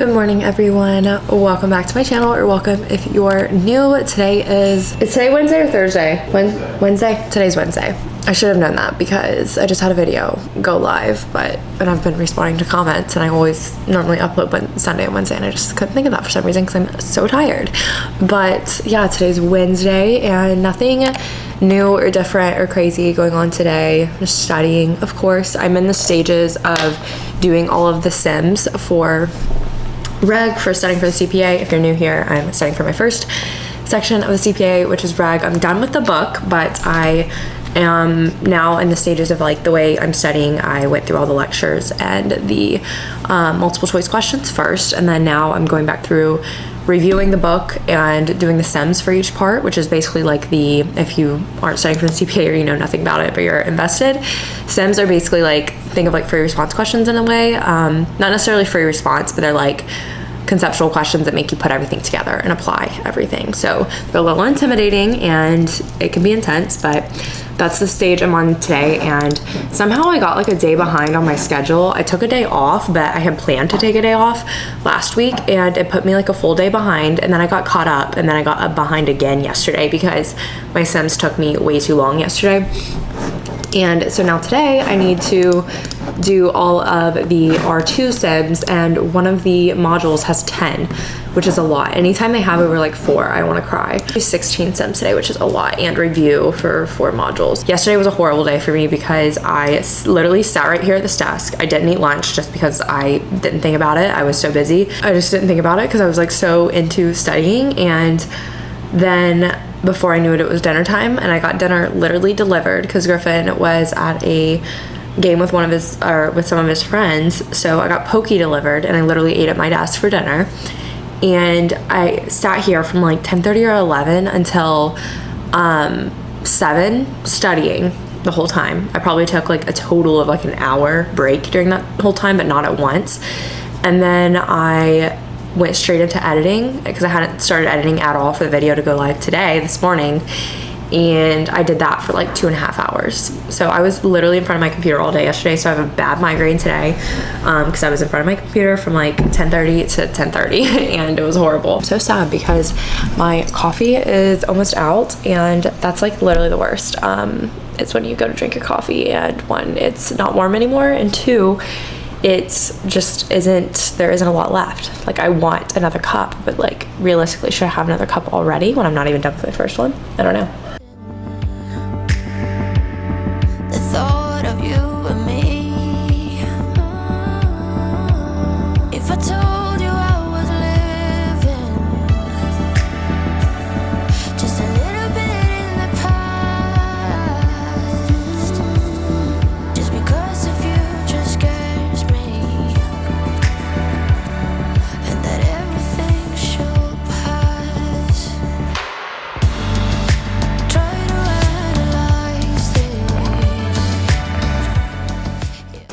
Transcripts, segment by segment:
Good morning, everyone. Welcome back to my channel, or welcome if you're new. Is today Wednesday or Thursday? Wednesday? Today's Wednesday. I should have known that because I just had a video go live, and I've been responding to comments, and I always normally upload Sunday and Wednesday, and I just couldn't think of that for some reason because I'm so tired. But yeah, today's Wednesday and nothing new or different or crazy going on today. I'm just studying, of course. I'm in the stages of doing all of the sims for reg, for studying for the CPA. If you're new here, I'm studying for my first section of the CPA, which is reg. I'm done with the book, but I am now in the stages of like the way I'm studying. I went through all the lectures and the multiple choice questions first, and then now I'm going back through reviewing the book and doing the sims for each part, which is basically like if you aren't studying for the CPA or you know nothing about it but you're invested, sims are basically like, think of like free response questions in a way. Not necessarily free response, but they're like conceptual questions that make you put everything together and apply everything. So they're a little intimidating and it can be intense, but that's the stage I'm on today. And somehow I got like a day behind on my schedule. I took a day off, but I had planned to take a day off last week, and it put me like a full day behind, and then I got caught up, and then I got behind again yesterday because my sims took me way too long yesterday. And so now today I need to do all of the R2 sims, and one of the modules has 10, which is a lot. Anytime they have over like 4, I want to cry. 16 sims today, which is a lot, and review for 4 modules. Yesterday was a horrible day for me because I literally sat right here at this desk. I didn't eat lunch just because I didn't think about it. I was so busy. I just didn't think about it because I was like so into studying. And then before I knew it, it was dinner time, and I got dinner literally delivered because Griffin was at a game with with some of his friends. So I got poke delivered, and I literally ate at my desk for dinner. And I sat here from like 10:30 or 11 until 7 studying the whole time. I probably took like a total of like an hour break during that whole time, but not at once. And then I went straight into editing because I hadn't started editing at all for the video to go live this morning. And I did that for like 2.5 hours. So I was literally in front of my computer all day yesterday. So I have a bad migraine today because I was in front of my computer from like 10:30 to 10:30 and it was horrible. I'm so sad because my coffee is almost out, and that's like literally the worst. It's when you go to drink your coffee and 1, it's not warm anymore, and 2, it's just there isn't a lot left. Like I want another cup, but like realistically, should I have another cup already when I'm not even done with my first one? I don't know.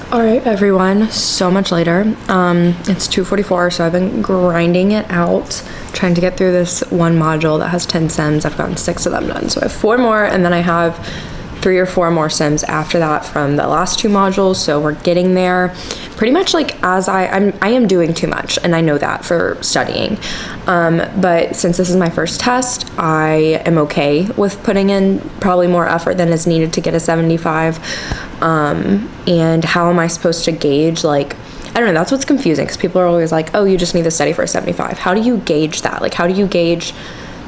All right, everyone, so much later. It's 2:44, so I've been grinding it out, trying to get through this one module that has 10 sims. I've gotten 6 of them done, so I have 4 more, and then I have 3 or 4 more sims after that from the last 2 modules, so we're getting there. Pretty much like as I am doing too much, and I know that for studying. But since this is my first test, I am okay with putting in probably more effort than is needed to get a 75. And how am I supposed to gauge, like, I don't know, that's what's confusing, because people are always like, oh, you just need to study for a 75. How do you gauge that? Like, how do you gauge,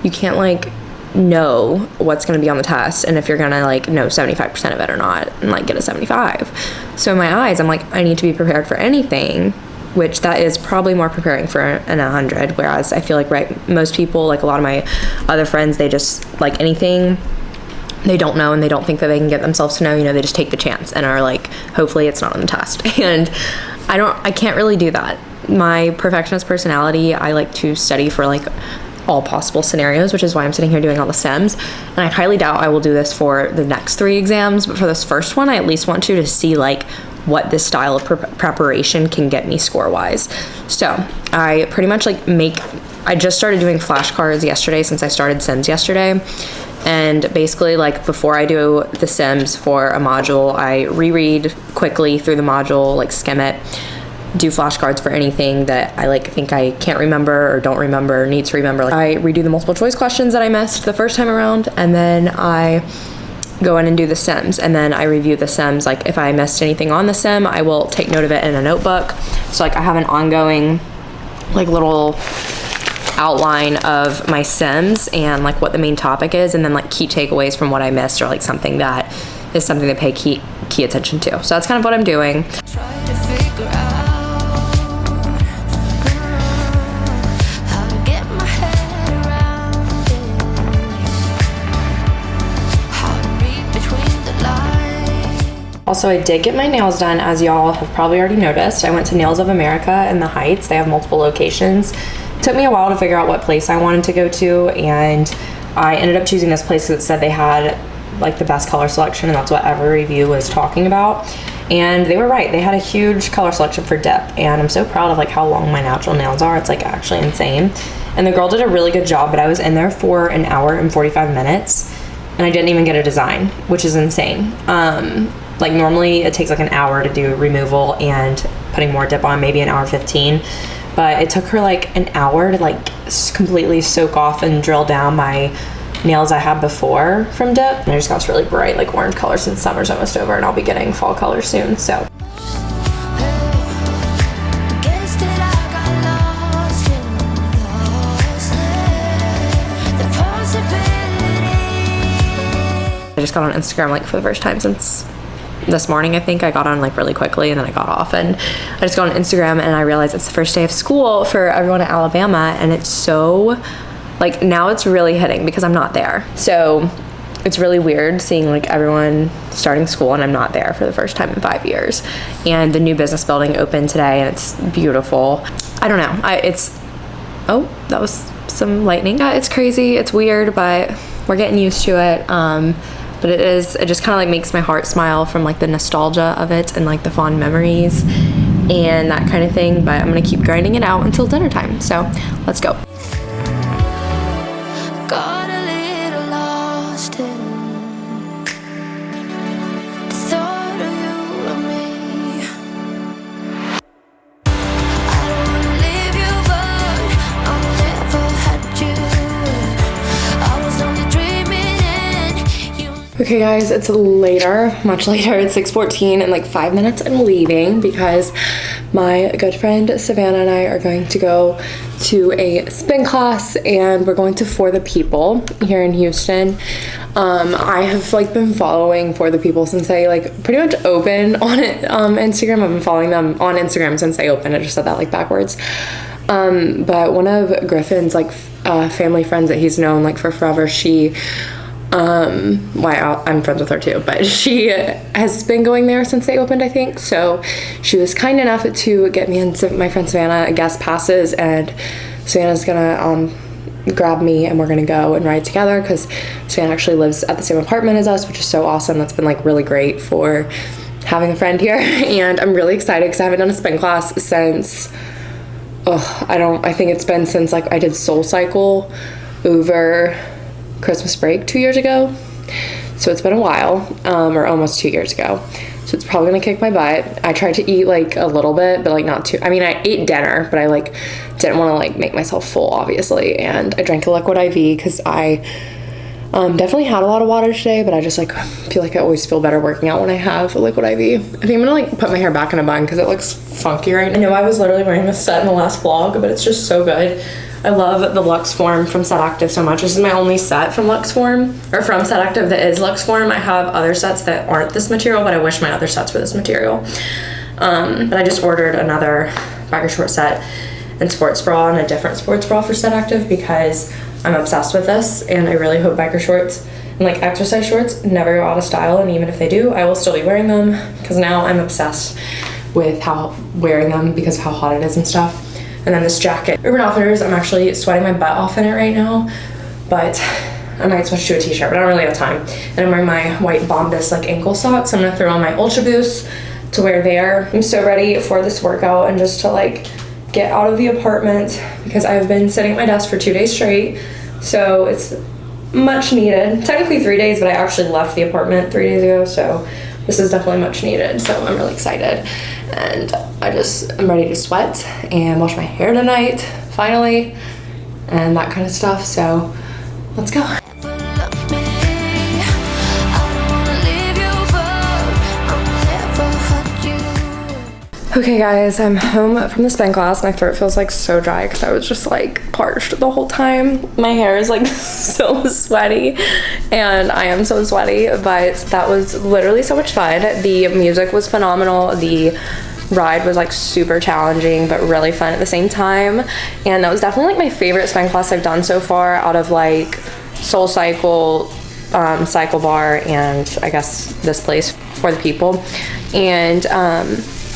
you can't like know what's going to be on the test and if you're going to like know 75% of it or not and like get a 75. So in my eyes, I'm like, I need to be prepared for anything, which that is probably more preparing for an 100. Whereas I feel like most people, like a lot of my other friends, they just like anything they don't know and they don't think that they can get themselves to know, you know, they just take the chance and are like, hopefully it's not on the test. And I can't really do that. My perfectionist personality, I like to study for like all possible scenarios, which is why I'm sitting here doing all the sims. And I highly doubt I will do this for the next 3 exams, but for this first one, I at least want to see like what this style of preparation can get me score wise. So I pretty much like I just started doing flashcards yesterday since I started sims yesterday. And basically, like, before I do the sims for a module, I reread quickly through the module, like skim it, do flashcards for anything that I like think I can't remember or don't remember or need to remember. Like, I redo the multiple choice questions that I missed the first time around, and then I go in and do the sims, and then I review the sims. Like, if I missed anything on the sim, I will take note of it in a notebook. So like I have an ongoing like little outline of my sims and like what the main topic is, and then like key takeaways from what I missed, or like something that is something to pay key attention to. So that's kind of what I'm doing. Also, I did get my nails done, as y'all have probably already noticed. I went to Nails of America in the Heights. They have multiple locations. It took me a while to figure out what place I wanted to go to, and I ended up choosing this place because it said they had like the best color selection, and that's what every review was talking about. And they were right. They had a huge color selection for dip, and I'm so proud of like how long my natural nails are. It's like actually insane. And the girl did a really good job, but I was in there for an hour and 45 minutes, and I didn't even get a design, which is insane. Like normally it takes like an hour to do removal and putting more dip on, maybe an hour 15. But it took her like an hour to like completely soak off and drill down my nails I had before from dip. And I just got this really bright like orange color since summer's almost over, and I'll be getting fall color soon, so. I just got on Instagram like for the first time since this morning. I think I got on like really quickly, and then I got off, and I just got on Instagram and I realized it's the first day of school for everyone at Alabama, and it's so like, now it's really hitting because I'm not there. So it's really weird seeing like everyone starting school and I'm not there for the first time in 5 years. And the new business building opened today, and it's beautiful. I don't know, oh, that was some lightning. Yeah, it's crazy, it's weird, but we're getting used to it. But it just kind of like makes my heart smile from like the nostalgia of it and like the fond memories and that kind of thing. But I'm gonna keep grinding it out until dinner time. So let's go. Got a little lost in the thought of you and me. I don't wanna leave you, but I'll never had you. I was only dreaming you. Okay guys, it's later, much later. It's 6:14, in like 5 minutes I'm leaving because my good friend Savannah and I are going to go to a spin class, and we're going to For the People here in Houston. I have like been following For the People since they like pretty much opened on it, Instagram. I've been following them on Instagram since they opened. I just said that like backwards. But one of Griffin's like family friends that he's known like for forever, she I'm friends with her too, but she has been going there since they opened, I think. So she was kind enough to get me and my friend Savannah guest passes, and Savannah's gonna grab me and we're gonna go and ride together because Savannah actually lives at the same apartment as us, which is so awesome. That's been like really great for having a friend here. And I'm really excited because I haven't done a spin class since I think it's been since like I did Soul Cycle over Christmas break 2 years ago. So it's been a while, or almost 2 years ago. So it's probably gonna kick my butt. I tried to eat like a little bit, but like not too. I mean, I ate dinner, but I like didn't want to like make myself full, obviously. And I drank a liquid IV because I definitely had a lot of water today, but I just like feel like I always feel better working out when I have a liquid IV. I think I'm gonna like put my hair back in a bun because it looks funky right now. I know I was literally wearing this set in the last vlog, but it's just so good. I love the Luxe Form from Set Active so much. This is my only set from Luxe Form, or from Set Active that is Luxe Form. I have other sets that aren't this material, but I wish my other sets were this material. But I just ordered another biker short set and sports bra and a different sports bra for Set Active because I'm obsessed with this, and I really hope biker shorts and like exercise shorts never go out of style, and even if they do, I will still be wearing them because now I'm obsessed with wearing them because of how hot it is and stuff. And then this jacket, Urban Outfitters, I'm actually sweating my butt off in it right now, but I might switch to a t-shirt, but I don't really have time. And I'm wearing my white Bombas like ankle socks. I'm gonna throw on my Ultra Boost to wear there. I'm so ready for this workout and just to like get out of the apartment because I've been sitting at my desk for 2 days straight. So it's much needed. Technically 3 days, but I actually left the apartment 3 days ago, so this is definitely much needed. So I'm really excited. and I'm ready to sweat and wash my hair tonight, finally, and that kind of stuff. So let's go. Okay guys, I'm home from the spin class. My throat feels like so dry because I was just like parched the whole time. My hair is like so sweaty and I am so sweaty, but that was literally so much fun. The music was phenomenal. The ride was like super challenging but really fun at the same time, and that was definitely like my favorite spin class I've done so far out of like Soul Cycle, Cycle Bar, and I guess this place for the people. And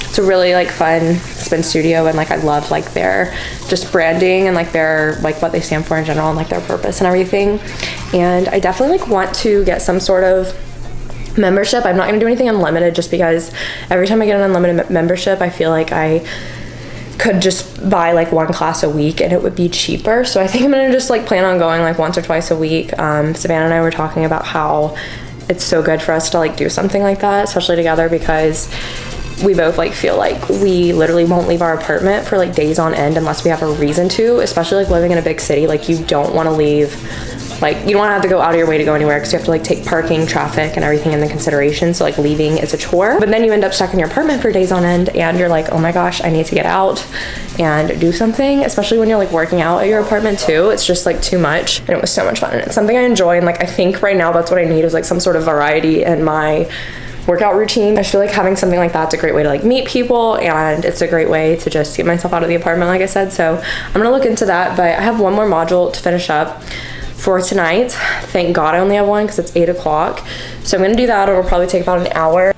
it's a really like fun spin studio, and like I love like their just branding and like their like what they stand for in general and like their purpose and everything. And I definitely like want to get some sort of membership. I'm not going to do anything unlimited just because every time I get an unlimited membership I feel like I could just buy like one class a week and it would be cheaper. So I think I'm going to just like plan on going like once or twice a week. Savannah and I were talking about how it's so good for us to like do something like that, especially together, because we both like feel like we literally won't leave our apartment for like days on end unless we have a reason to, especially like living in a big city. Like you don't want to leave, like you don't want to have to go out of your way to go anywhere because you have to like take parking, traffic, and everything into consideration. So like leaving is a chore, but then you end up stuck in your apartment for days on end and you're like, oh my gosh, I need to get out and do something, especially when you're like working out at your apartment too. It's just like too much, and it was so much fun, and it's something I enjoy. And like I think right now that's what I need, is like some sort of variety in my workout routine. I feel like having something like that's a great way to like meet people, and it's a great way to just get myself out of the apartment, like I said. So I'm gonna look into that, but I have one more module to finish up for tonight. Thank God I only have one because it's 8 o'clock. So I'm gonna do that. It'll probably take about an hour.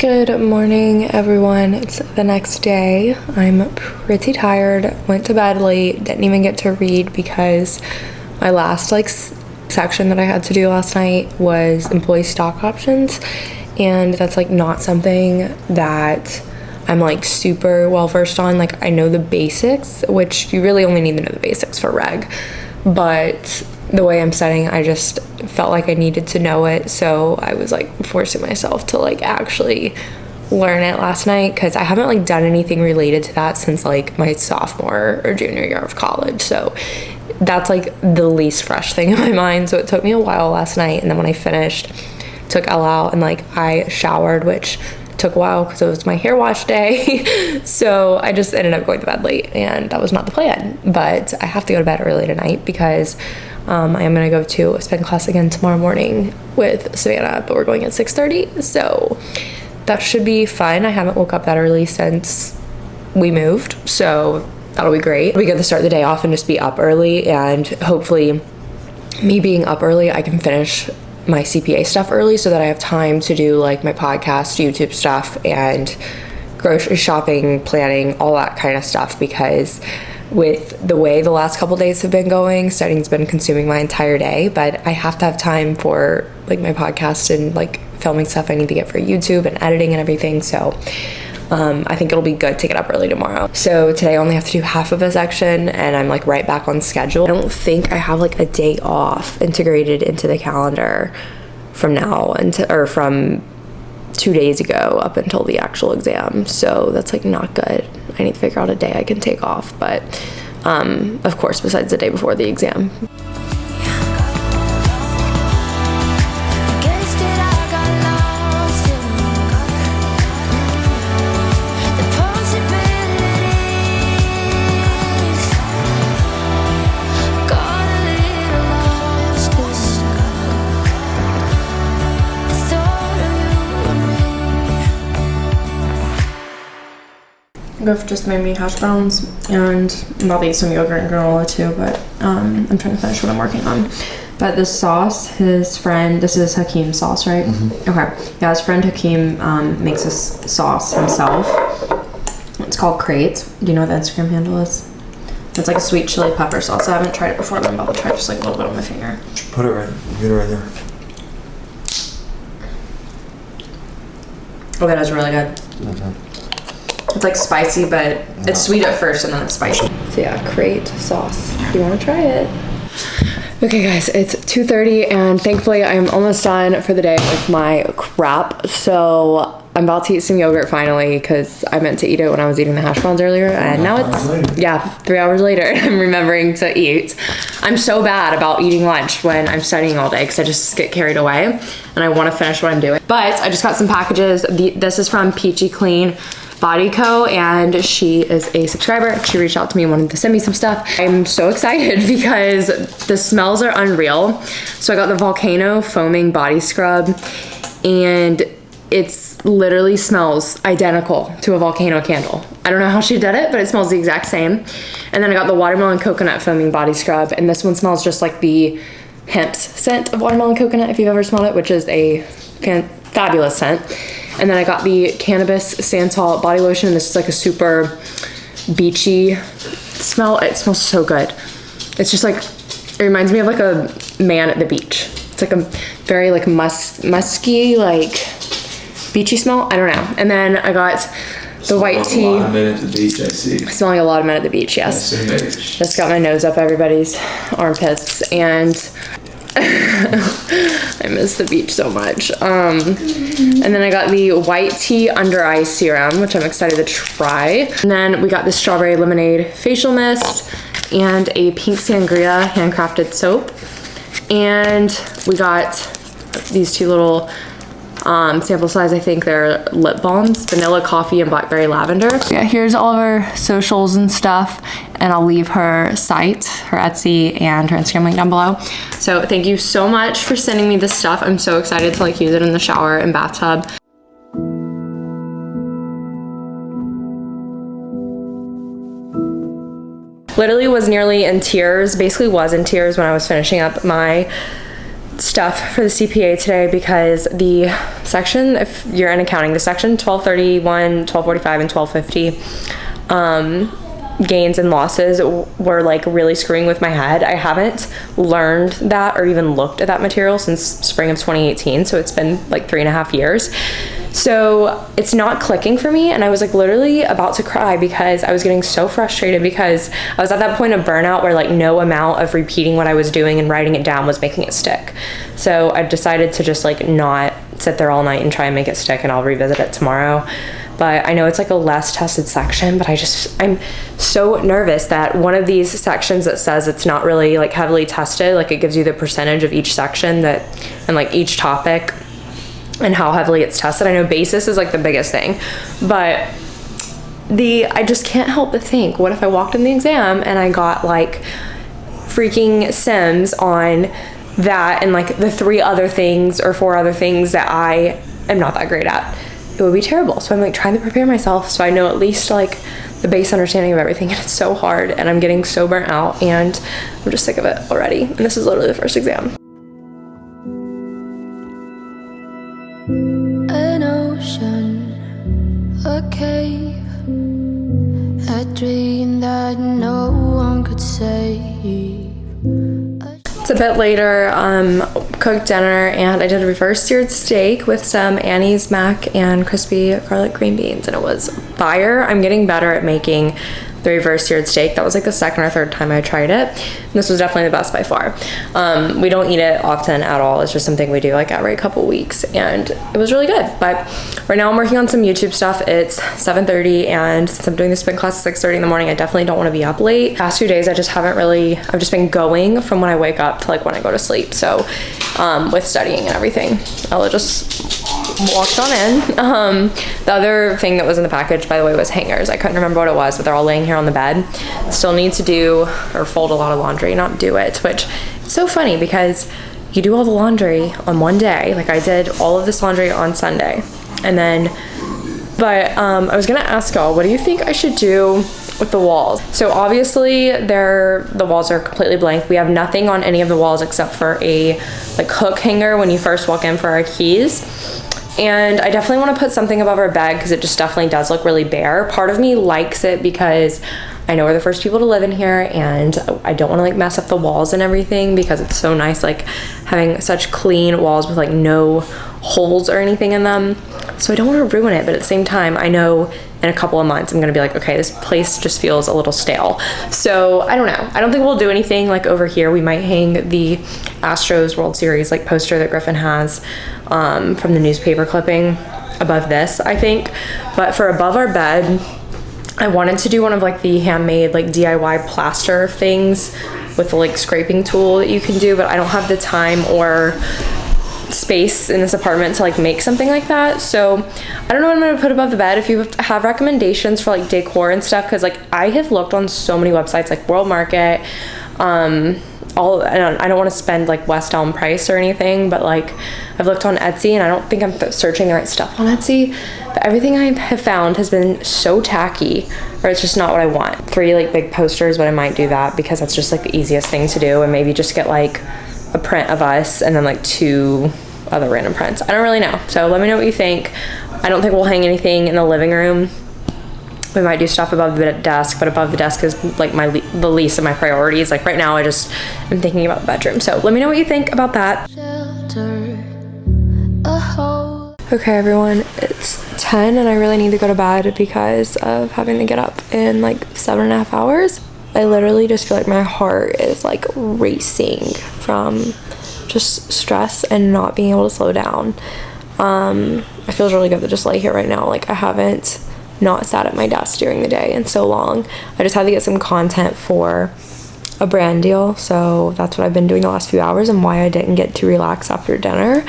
Good morning, everyone. It's the next day. I'm pretty tired. Went to bed late. Didn't even get to read because my last like section that I had to do last night was employee stock options, and that's like not something that I'm like super well versed on. Like I know the basics, which you really only need to know the basics for reg, but the way I'm studying, I just felt like I needed to know it. So I was like forcing myself to like actually learn it last night, because I haven't like done anything related to that since like my sophomore or junior year of college. So that's like the least fresh thing in my mind. So it took me a while last night, and then when I finished, took Elle out and like I showered, which took a while because it was my hair wash day. So I just ended up going to bed late, and that was not the plan. But I have to go to bed early tonight because I am going to go to a spin class again tomorrow morning with Savannah, but we're going at 6:30. So that should be fun. I haven't woke up that early since we moved, so that'll be great. We get to start the day off and just be up early, and hopefully me being up early, I can finish my CPA stuff early so that I have time to do like my podcast, YouTube stuff, and grocery shopping, planning, all that kind of stuff, because with the way the last couple days have been going, studying's been consuming my entire day. But I have to have time for like my podcast and like filming stuff I need to get for YouTube and editing and everything. So I think it'll be good to get up early tomorrow. So today I only have to do half of a section, and I'm like right back on schedule. I don't think I have like a day off integrated into the calendar from now or from 2 days ago up until the actual exam. So that's like not good. I need to figure out a day I can take off, but of course besides the day before the exam. Griff just made me hash browns, and I'm about to eat some yogurt and granola too, but I'm trying to finish what I'm working on. But this sauce, his friend, this is Hakeem's sauce, right? Mm-hmm. Okay. Yeah, his friend Hakeem makes this sauce himself, It's called Crate. Do you know what the Instagram handle is? It's like a sweet chili pepper sauce. I haven't tried it before, but I'm about to try just like a little bit on my finger. Put it right, get it right there. Oh, that is really good. It's like spicy, but it's sweet at first and then it's spicy. So yeah, Crate sauce. If you want to try it. Okay guys, it's 2:30 and thankfully I'm almost done for the day with my crap. So I'm about to eat some yogurt finally because I meant to eat it when I was eating the hash browns earlier, and now it's, yeah, 3 hours later I'm remembering to eat. I'm so bad about eating lunch when I'm studying all day because I just get carried away and I want to finish what I'm doing. But I just got some packages. This is from Peachy Clean Body Co, and she is a subscriber. She reached out to me and wanted to send me some stuff. I'm so excited because the smells are unreal. So I got the Volcano Foaming Body Scrub, and it's literally smells identical to a volcano candle. I don't know how she did it, but it smells the exact same. And then I got the Watermelon Coconut Foaming Body Scrub, and this one smells just like the hemp scent of watermelon coconut, if you've ever smelled it, which is a fabulous scent. And then I got the Cannabis Santal Body Lotion, and this is like a super beachy smell. It smells so good. It's just like, it reminds me of like a man at the beach. It's like a very like musky, like beachy smell. I don't know. And then I got the white tea. A lot of men at the beach, I see. Smelling a lot of men at the beach, yes. Just got my nose up everybody's armpits, and I miss the beach so much. And then I got the white tea under eye serum, which I'm excited to try. And then we got the strawberry lemonade facial mist and a pink sangria handcrafted soap. And we got these two little sample size, I think they're lip balms, vanilla coffee and blackberry lavender. Yeah, here's all of her socials and stuff, and I'll leave her site, her Etsy, and her Instagram link down below. So thank you so much for sending me this stuff. I'm so excited to like use it in the shower and bathtub. Literally was nearly in tears, basically was in tears when I was finishing up my stuff for the CPA today, because the section, if you're in accounting, the section 1231, 1245, and 1250 gains and losses were like really screwing with my head. I haven't learned that or even looked at that material since spring of 2018, so it's been like 3.5 years. So it's not clicking for me, and I was like literally about to cry because I was getting so frustrated because I was at that point of burnout where like no amount of repeating what I was doing and writing it down was making it stick. So I decided to just like not sit there all night and try and make it stick, and I'll revisit it tomorrow. But I know it's like a less tested section, but I'm so nervous that one of these sections that says it's not really like heavily tested, like it gives you the percentage of each section that and like each topic and how heavily it's tested. I know basis is like the biggest thing, but I just can't help but think, what if I walked in the exam and I got like freaking Sims on that and like the 3 other things or 4 other things that I am not that great at? It would be terrible. So I'm like trying to prepare myself so I know at least like the base understanding of everything, and it's so hard and I'm getting so burnt out and I'm just sick of it already. And this is literally the first exam. An ocean, a cave, a dream that no one could save. It's a bit later, cooked dinner, and I did a reverse seared steak with some Annie's mac and crispy garlic green beans, and it was fire. I'm getting better at making the reverse seared steak. That was like the 2nd or 3rd time I tried it. And this was definitely the best by far. We don't eat it often at all. It's just something we do like every couple weeks, and it was really good. But right now I'm working on some YouTube stuff. It's 7:30, and since I'm doing the spin class at 6:30 in the morning, I definitely don't want to be up late. Past few days I've just been going from when I wake up to like when I go to sleep. So with studying and everything, Ella just walked on in. The other thing that was in the package, by the way, was hangers. I couldn't remember what it was, but they're all laying here on the bed. Still need to do or fold a lot of laundry, not do it, which it's so funny because you do all the laundry on one day. Like I did all of this laundry on Sunday, and then I was gonna ask y'all, what do you think I should do with the walls? So obviously the walls are completely blank. We have nothing on any of the walls except for a like hook hanger when you first walk in for our keys. And I definitely want to put something above our bed because it just definitely does look really bare. Part of me likes it because I know we're the first people to live in here, and I don't want to like mess up the walls and everything because it's so nice like having such clean walls with like no holes or anything in them. So I don't want to ruin it, but at the same time I know in a couple of months I'm gonna be like, okay, this place just feels a little stale. So I don't know. I don't think we'll do anything like over here. We might hang the Astros World Series like poster that Griffin has from the newspaper clipping above this, I think. But for above our bed, I wanted to do one of like the handmade like DIY plaster things with the like scraping tool that you can do, but I don't have the time or space in this apartment to like make something like that. So I don't know what I'm gonna put above the bed. If you have recommendations for like decor and stuff, because like I have looked on so many websites like World Market, I don't want to spend like West Elm price or anything, but like I've looked on Etsy, and I don't think I'm searching the right stuff on Etsy, but everything I have found has been so tacky, or it's just not what I want. 3 like big posters, but I might do that because that's just like the easiest thing to do, and maybe just get like a print of us and then like 2 other random prints. I don't really know, so let me know what you think. I don't think we'll hang anything in the living room. We might do stuff above the desk, but above the desk is like the least of my priorities. Like right now I just am thinking about the bedroom. So let me know what you think about that. Okay everyone, it's 10 and I really need to go to bed because of having to get up in like 7.5 hours. I literally just feel like my heart is like racing from just stress and not being able to slow down. It feels really good to just lay here right now. Like I haven't not sat at my desk during the day in so long. I just had to get some content for a brand deal, so that's what I've been doing the last few hours and why I didn't get to relax after dinner.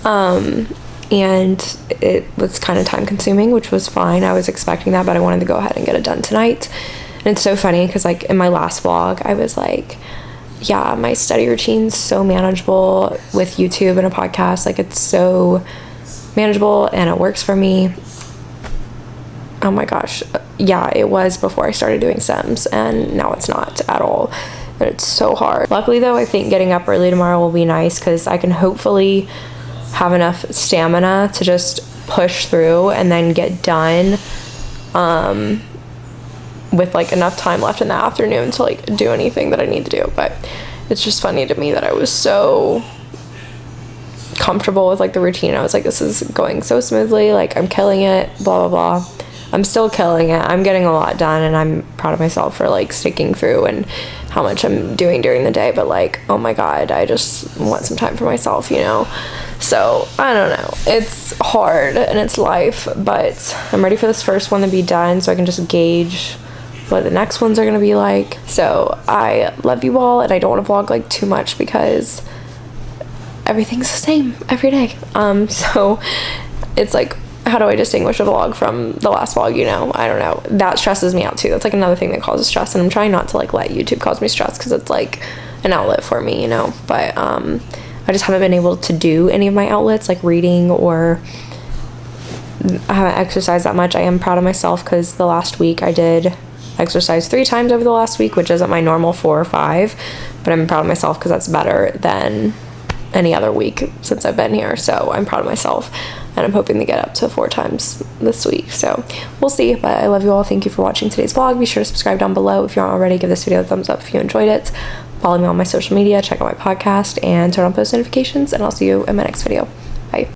And it was kind of time consuming, which was fine. I was expecting that, but I wanted to go ahead and get it done tonight. And it's so funny because like in my last vlog I was like, yeah, my study routine's so manageable with YouTube and a podcast. Like it's so manageable and it works for me. Oh my gosh, yeah, it was before I started doing Sims, and now it's not at all, and it's so hard. Luckily though, I think getting up early tomorrow will be nice because I can hopefully have enough stamina to just push through and then get done with like enough time left in the afternoon to like do anything that I need to do. But it's just funny to me that I was so comfortable with like the routine. I was like, this is going so smoothly, like I'm killing it, blah blah blah. I'm still killing it. I'm getting a lot done, and I'm proud of myself for like sticking through and how much I'm doing during the day. But like, oh my god, I just want some time for myself, you know. So I don't know, it's hard and it's life, but I'm ready for this first one to be done so I can just gauge what the next ones are gonna be like. So I love you all, and I don't want to vlog like too much because everything's the same every day. So it's like, how do I distinguish a vlog from the last vlog, you know? I don't know. That stresses me out too. That's like another thing that causes stress, and I'm trying not to like let YouTube cause me stress because it's like an outlet for me, you know. But I just haven't been able to do any of my outlets like reading, or I haven't exercised that much. I am proud of myself because the last week I did exercise 3 times over the last week, which isn't my normal 4 or 5, but I'm proud of myself because that's better than any other week since I've been here. So I'm proud of myself, and I'm hoping to get up to 4 times this week. So we'll see, but I love you all. Thank you for watching today's vlog. Be sure to subscribe down below if you aren't already. Give this video a thumbs up if you enjoyed it. Follow me on my social media, check out my podcast, and turn on post notifications, and I'll see you in my next video.